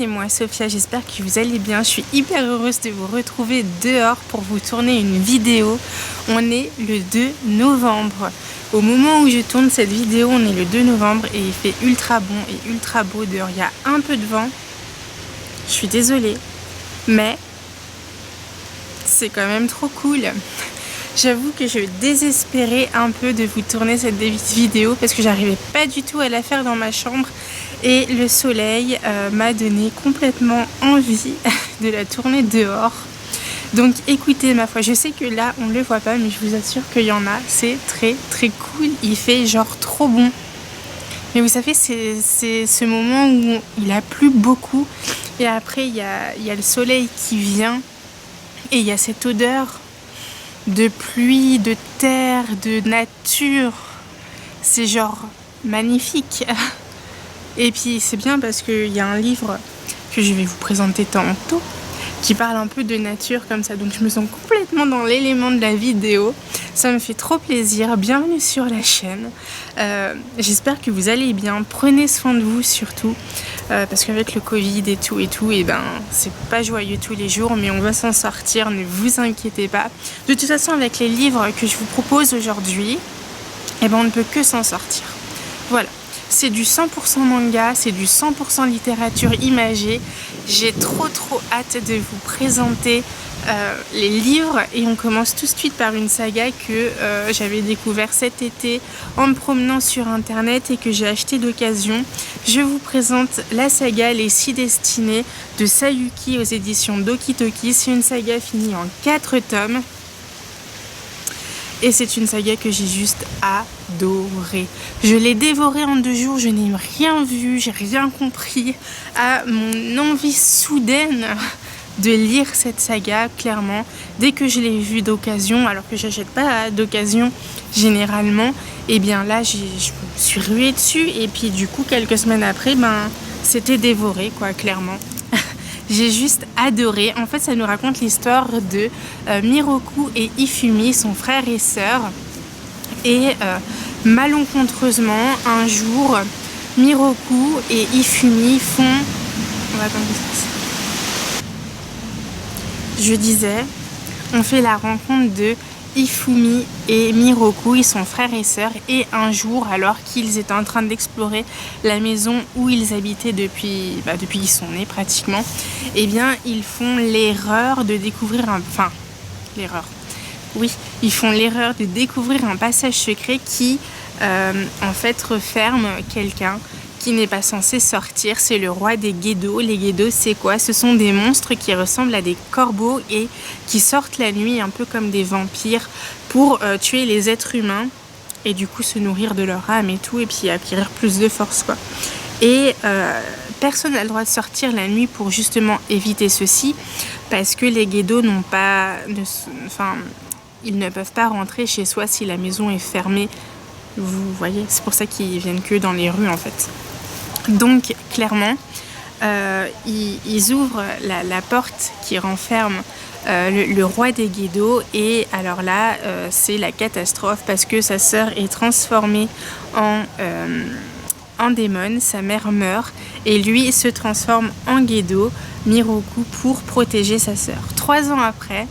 c'est moi Sophia, j'espère que vous allez bien. Je suis hyper heureuse de vous retrouver dehors pour vous tourner une vidéo. On est le 2 novembre. Au moment où je tourne cette vidéo, on est le 2 novembre et il fait ultra bon et ultra beau dehors. Il y a un peu de vent. Je suis désolée, mais c'est quand même trop cool. J'avoue que je désespérais un peu de vous tourner cette vidéo parce que j'arrivais pas du tout à la faire dans ma chambre et le soleil m'a donné complètement envie de la tourner dehors. Donc écoutez, ma foi, je sais que là on le voit pas, mais je vous assure qu'il y en a, c'est très très cool, il fait genre trop bon. Mais vous savez, c'est ce moment où il a plu beaucoup et après il y a le soleil qui vient et il y a cette odeur de pluie, de terre, de nature. C'est genre magnifique. Et puis c'est bien parce qu'il y a un livre que je vais vous présenter tantôt qui parle un peu de nature comme ça. Donc je me sens complètement dans l'élément de la vidéo. Ça me fait trop plaisir. Bienvenue sur la chaîne. J'espère que vous allez bien. Prenez soin de vous surtout. Parce qu'avec le Covid et tout, et ben c'est pas joyeux tous les jours, mais on va s'en sortir, ne vous inquiétez pas. De toute façon, avec les livres que je vous propose aujourd'hui, et ben on ne peut que s'en sortir. Voilà, c'est du 100% manga, c'est du 100% littérature imagée. J'ai trop hâte de vous présenter les livres et on commence tout de suite par une saga que j'avais découvert cet été en me promenant sur internet et que j'ai acheté d'occasion. Je vous présente la saga Les 6 Destinées de Sayuki aux éditions Dokitoki. C'est une saga finie en 4 tomes. Et c'est une saga que j'ai juste adorée. Je l'ai dévorée en 2 jours, je n'ai rien vu, j'ai rien compris à mon envie soudaine de lire cette saga, clairement. Dès que je l'ai vue d'occasion, alors que j'achète pas d'occasion généralement, et bien là je me suis ruée dessus et puis du coup quelques semaines après, ben c'était dévoré quoi, clairement. J'ai juste adoré. En fait, ça nous raconte l'histoire de Miroku et Ifumi, son frère et sœur. Et malencontreusement, un jour, Miroku et Ifumi font... On va attendre que ça passe. Je disais, on fait la rencontre de Ifumi et Miroku, ils sont frères et sœurs, et un jour, alors qu'ils étaient en train d'explorer la maison où ils habitaient depuis qu'ils sont nés pratiquement, eh bien ils font l'erreur de découvrir ils font l'erreur de découvrir un passage secret qui en fait referme quelqu'un qui n'est pas censé sortir. C'est le roi des Gedo. Les Gedo, c'est quoi? Ce sont des monstres qui ressemblent à des corbeaux et qui sortent la nuit un peu comme des vampires pour tuer les êtres humains et du coup se nourrir de leur âme et tout et puis acquérir plus de force quoi. Et personne n'a le droit de sortir la nuit pour justement éviter ceci parce que les Gedo ils ne peuvent pas rentrer chez soi si la maison est fermée. Vous voyez, c'est pour ça qu'ils viennent que dans les rues en fait. Donc clairement, ils ouvrent la porte qui renferme le roi des Gedo et alors là, c'est la catastrophe parce que sa sœur est transformée en démon, sa mère meurt et lui se transforme en Gedo, Miroku, pour protéger sa sœur. 3 ans après,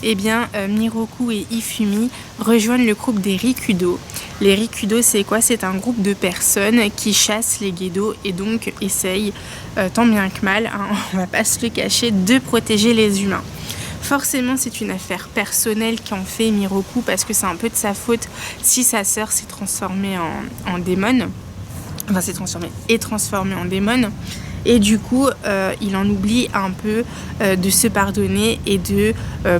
eh bien, Miroku et Ifumi rejoignent le groupe des Rikudo. Les Rikudo, c'est quoi? C'est un groupe de personnes qui chassent les Gedo et donc essayent, tant bien que mal, hein, on va pas se le cacher, de protéger les humains. Forcément, c'est une affaire personnelle qu'en fait Miroku parce que c'est un peu de sa faute si sa sœur s'est transformée en démon. Enfin, est transformée en démon. Et du coup, il en oublie un peu de se pardonner et de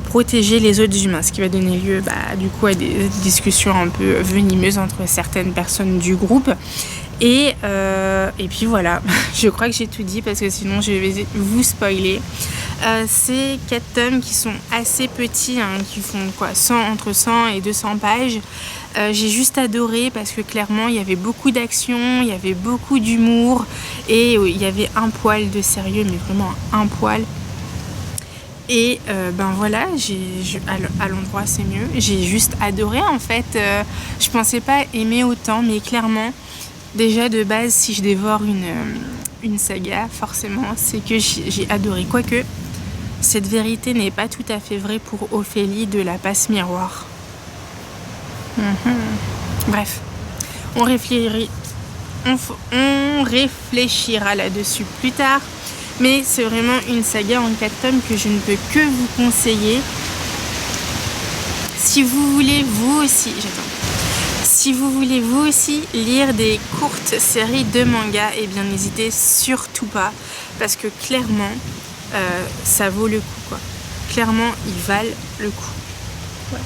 protéger les autres humains. Ce qui va donner lieu du coup à des discussions un peu venimeuses entre certaines personnes du groupe. Et puis voilà, je crois que j'ai tout dit parce que sinon je vais vous spoiler. C'est 4 tomes qui sont assez petits, hein, qui font quoi, entre 100 et 200 pages. J'ai juste adoré parce que clairement il y avait beaucoup d'action, il y avait beaucoup d'humour et il y avait un poil de sérieux, mais vraiment un poil. Et ben voilà, à l'endroit c'est mieux. J'ai juste adoré en fait. Je pensais pas aimer autant, mais clairement, déjà de base, si je dévore une saga, forcément, c'est que j'ai adoré. Quoique, cette vérité n'est pas tout à fait vraie pour Ophélie de la passe miroir. Bref, on réfléchira là-dessus plus tard. Mais c'est vraiment une saga en 4 tomes que je ne peux que vous conseiller. Si vous voulez vous aussi lire des courtes séries de manga, eh bien n'hésitez surtout pas, parce que clairement ça vaut le coup, quoi. Clairement ils valent le coup. Ouais.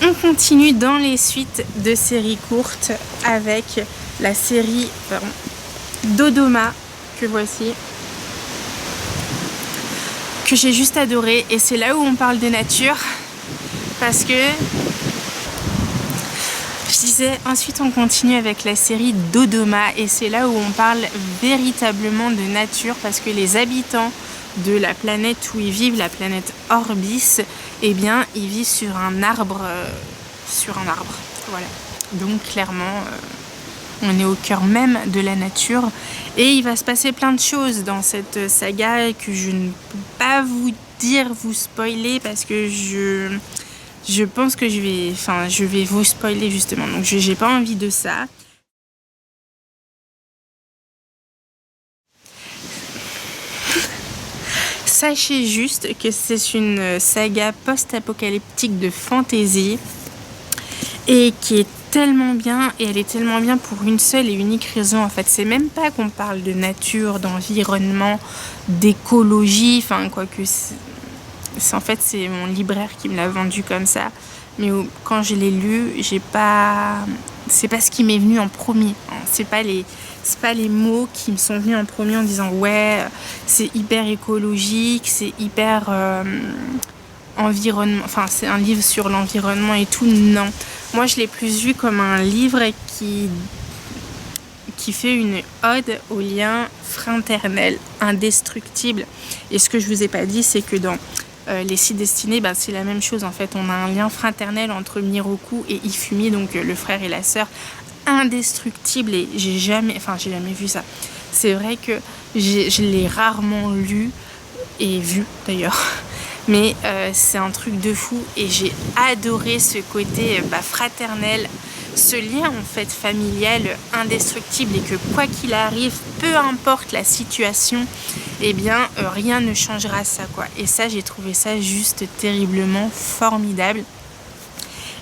On continue dans les suites de séries courtes avec la série Dodoma que voici, que j'ai juste adoré, et c'est là où on parle de nature, parce que je disais, ensuite on continue avec la série Dodoma, et c'est là où on parle véritablement de nature, parce que les habitants de la planète où ils vivent, la planète Orbis, eh bien ils vivent sur un arbre, voilà. Donc clairement on est au cœur même de la nature, et il va se passer plein de choses dans cette saga que je ne peux pas vous spoiler, parce que je pense que je vais vous spoiler justement, donc j'ai pas envie de ça. Sachez juste que c'est une saga post-apocalyptique de fantasy, et qui est tellement bien, et elle est tellement bien pour une seule et unique raison en fait. C'est même pas qu'on parle de nature, d'environnement, d'écologie, enfin quoique en fait c'est mon libraire qui me l'a vendu comme ça, mais quand je l'ai lu, c'est pas ce qui m'est venu en premier, hein. C'est pas les mots qui me sont venus en premier en disant ouais c'est hyper écologique, c'est hyper environnement, enfin c'est un livre sur l'environnement et tout. Non, moi je l'ai plus vu comme un livre qui fait une ode au lien fraternel indestructible. Et ce que je vous ai pas dit, c'est que dans les 6 destinées, c'est la même chose en fait. On a un lien fraternel entre Miroku et Ifumi, donc le frère et la sœur, indestructible, et j'ai jamais vu ça. C'est vrai que je l'ai rarement lu et vu d'ailleurs, mais c'est un truc de fou, et j'ai adoré ce côté fraternel, ce lien en fait familial indestructible, et que quoi qu'il arrive, peu importe la situation, eh bien rien ne changera ça, quoi. Et ça, j'ai trouvé ça juste terriblement formidable.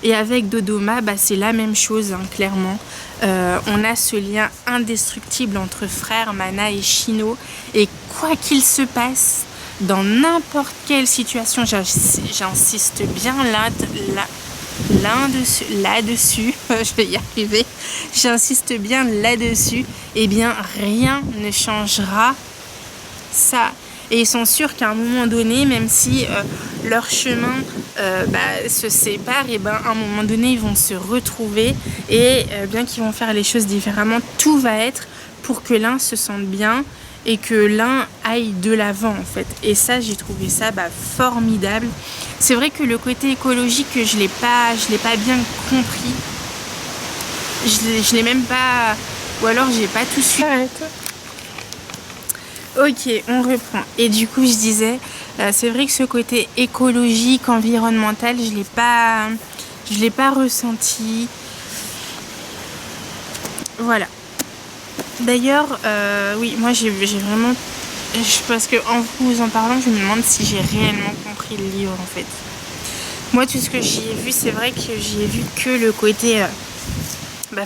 Et avec Dodoma, c'est la même chose, hein, clairement. On a ce lien indestructible entre frères Mana et Shino, et quoi qu'il se passe, dans n'importe quelle situation, j'insiste bien là-dessus, je vais y arriver, j'insiste bien là-dessus, eh bien rien ne changera ça. Et ils sont sûrs qu'à un moment donné, même si leur chemin se sépare, et à un moment donné ils vont se retrouver, et bien qu'ils vont faire les choses différemment, tout va être pour que l'un se sente bien et que l'un aille de l'avant en fait. Et ça, j'ai trouvé ça formidable. C'est vrai que le côté écologique, je l'ai pas bien compris. Je l'ai même pas, ou alors j'ai pas tout su. Arrête. Ok, on reprend. Et du coup, je disais, c'est vrai que ce côté écologique, environnemental, je l'ai pas ressenti. Voilà. D'ailleurs, oui, moi j'ai vraiment... Parce qu'en vous en parlant, je me demande si j'ai réellement compris le livre en fait. Moi, tout ce que j'y ai vu, c'est vrai que j'y ai vu que le côté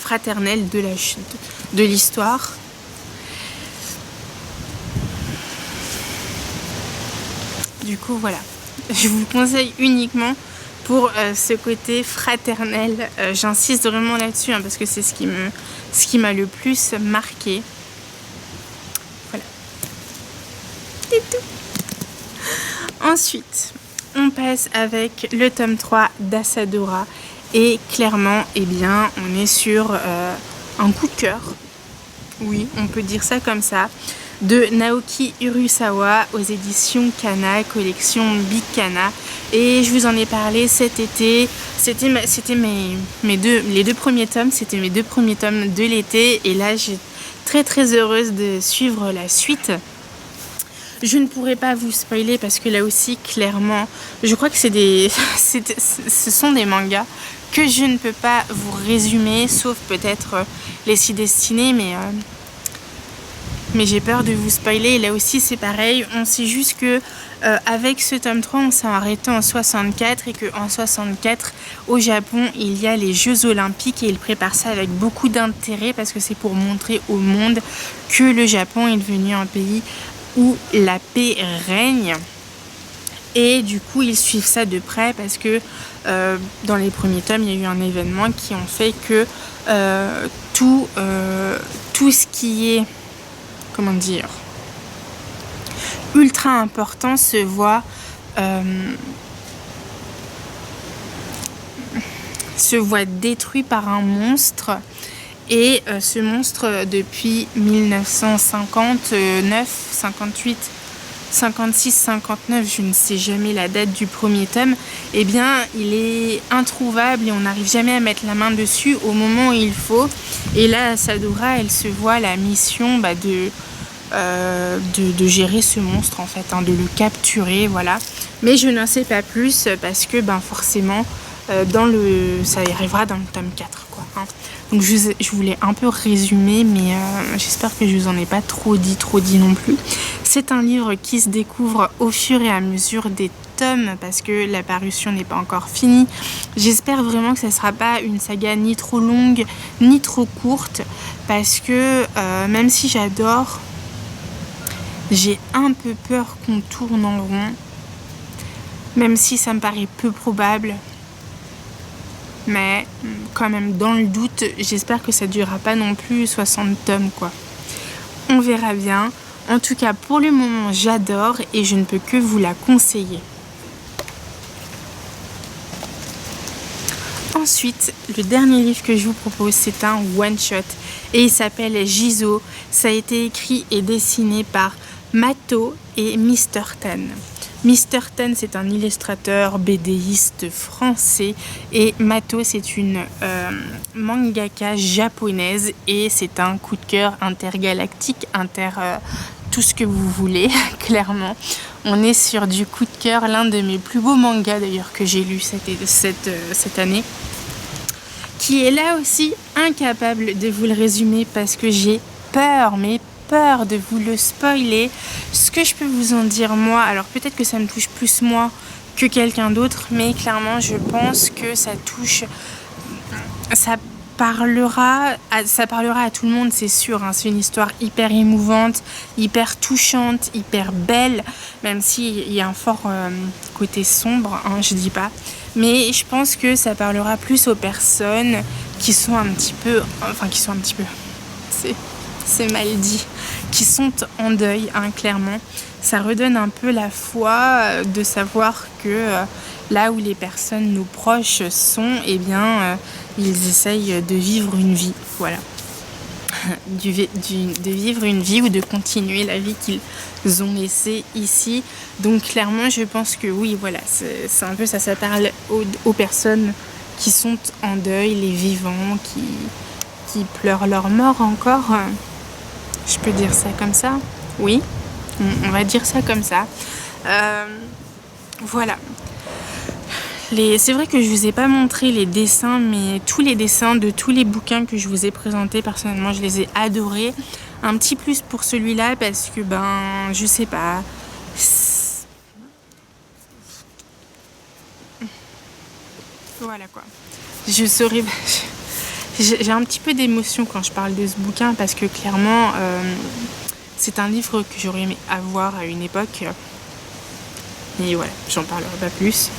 fraternel de l'histoire. Du coup, voilà. Je vous le conseille uniquement pour ce côté fraternel. J'insiste vraiment là-dessus, hein, parce que c'est ce qui m'a le plus marqué. Voilà. C'est tout. Ensuite, on passe avec le tome 3 d'Asadora. Et clairement, on est sur un coup de cœur. Oui, on peut dire ça comme ça. De Naoki Urasawa aux éditions Kana, collection Big Kana. Et je vous en ai parlé cet été. C'était les 2 premiers tomes, c'était mes 2 premiers tomes de l'été. Et là, j'ai très très heureuse de suivre la suite. Je ne pourrais pas vous spoiler parce que là aussi, clairement, je crois que ce sont des mangas que je ne peux pas vous résumer, sauf peut-être les 6 destinées, mais j'ai peur de vous spoiler. Et là aussi, c'est pareil. On sait juste que avec ce tome 3, on s'est arrêté en 64 et qu'en 64, au Japon, il y a les Jeux Olympiques et ils préparent ça avec beaucoup d'intérêt parce que c'est pour montrer au monde que le Japon est devenu un pays où la paix règne. Et du coup, ils suivent ça de près parce que dans les premiers tomes, il y a eu un événement qui ont fait que tout ce qui est, comment dire, ultra important se voit détruit par un monstre. Et ce monstre, depuis 1959, 58, 56, 59, je ne sais jamais la date du premier tome, eh bien, il est introuvable et on n'arrive jamais à mettre la main dessus au moment où il faut. Et là, Asadora, elle se voit la mission de gérer ce monstre, en fait, de le capturer, voilà. Mais je n'en sais pas plus parce que, forcément, ça arrivera dans le tome 4, quoi. Donc je voulais un peu résumer, mais j'espère que je vous en ai pas trop dit non plus. C'est un livre qui se découvre au fur et à mesure des tomes parce que la parution n'est pas encore finie. J'espère vraiment que ça ne sera pas une saga ni trop longue ni trop courte parce que même si j'adore, j'ai un peu peur qu'on tourne en rond, même si ça me paraît peu probable. Mais quand même, dans le doute, j'espère que ça ne durera pas non plus 60 tomes, quoi. On verra bien. En tout cas, pour le moment, j'adore et je ne peux que vous la conseiller. Ensuite, le dernier livre que je vous propose, c'est un one-shot et il s'appelle Jizo. Ça a été écrit et dessiné par Mato et Mr. Tan. Mr. Tan, c'est un illustrateur BDiste français et Mato, c'est une mangaka japonaise et c'est un coup de cœur intergalactique, tout ce que vous voulez, clairement. On est sur du coup de cœur, l'un de mes plus beaux mangas d'ailleurs que j'ai lu cette année, qui est là aussi incapable de vous le résumer parce que j'ai peur, mais peur de vous le spoiler. Ce que je peux vous en dire moi, alors peut-être que ça me touche plus moi que quelqu'un d'autre, mais clairement je pense que ça parlera à tout le monde, c'est sûr, hein. C'est une histoire hyper émouvante, hyper touchante, hyper belle, même s'il y a un fort côté sombre, hein, je dis pas, mais je pense que ça parlera plus aux personnes qui sont un petit peu, c'est mal dit, qui sont en deuil, hein, clairement. Ça redonne un peu la foi de savoir que là où les personnes, nos proches sont, eh bien, ils essayent de vivre une vie, voilà. De vivre une vie ou de continuer la vie qu'ils ont laissée ici. Donc clairement, je pense que oui, voilà, c'est un peu ça, ça parle aux personnes qui sont en deuil, les vivants, qui pleurent leur mort encore. Je peux dire ça comme ça? Oui, on va dire ça comme ça. Voilà. C'est vrai que je vous ai pas montré les dessins, mais tous les dessins de tous les bouquins que je vous ai présentés, personnellement, je les ai adorés. Un petit plus pour celui-là parce que, je sais pas. Voilà quoi. J'ai un petit peu d'émotion quand je parle de ce bouquin parce que clairement, c'est un livre que j'aurais aimé avoir à une époque. Mais voilà, j'en parlerai pas plus.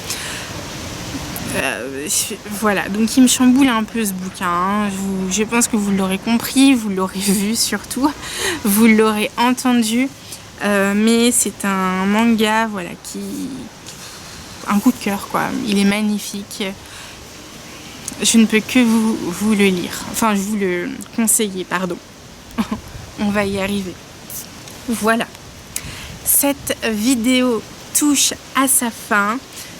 Voilà, donc il me chamboule un peu ce bouquin, hein. Je pense que vous l'aurez compris, vous l'aurez vu surtout, vous l'aurez entendu, mais c'est un manga, voilà, un coup de cœur, quoi. Il est magnifique. Je ne peux que vous le lire, enfin je vous le conseiller, pardon. On va y arriver. Voilà, cette vidéo touche à sa fin.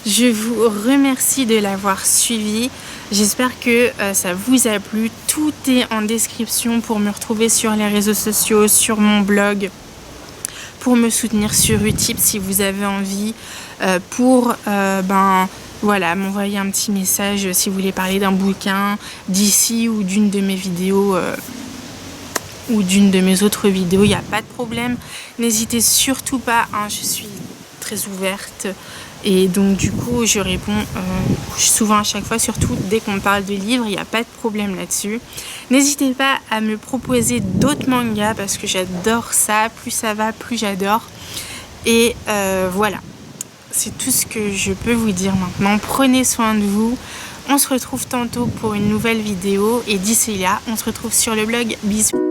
Je vous remercie de l'avoir suivi. J'espère que ça vous a plu. Tout est en description pour me retrouver sur les réseaux sociaux, sur mon blog, pour me soutenir sur Utip si vous avez envie, pour voilà, m'envoyer un petit message si vous voulez parler d'un bouquin d'ici ou d'une de mes vidéos ou d'une de mes autres vidéos, il n'y a pas de problème. N'hésitez surtout pas, hein, je suis très ouverte et donc du coup je réponds souvent à chaque fois, surtout dès qu'on parle de livres, il n'y a pas de problème là-dessus. N'hésitez pas à me proposer d'autres mangas parce que j'adore ça, plus ça va, plus j'adore. Et voilà. C'est tout ce que je peux vous dire maintenant. Prenez soin de vous. On se retrouve tantôt pour une nouvelle vidéo. Et d'ici là, on se retrouve sur le blog. Bisous.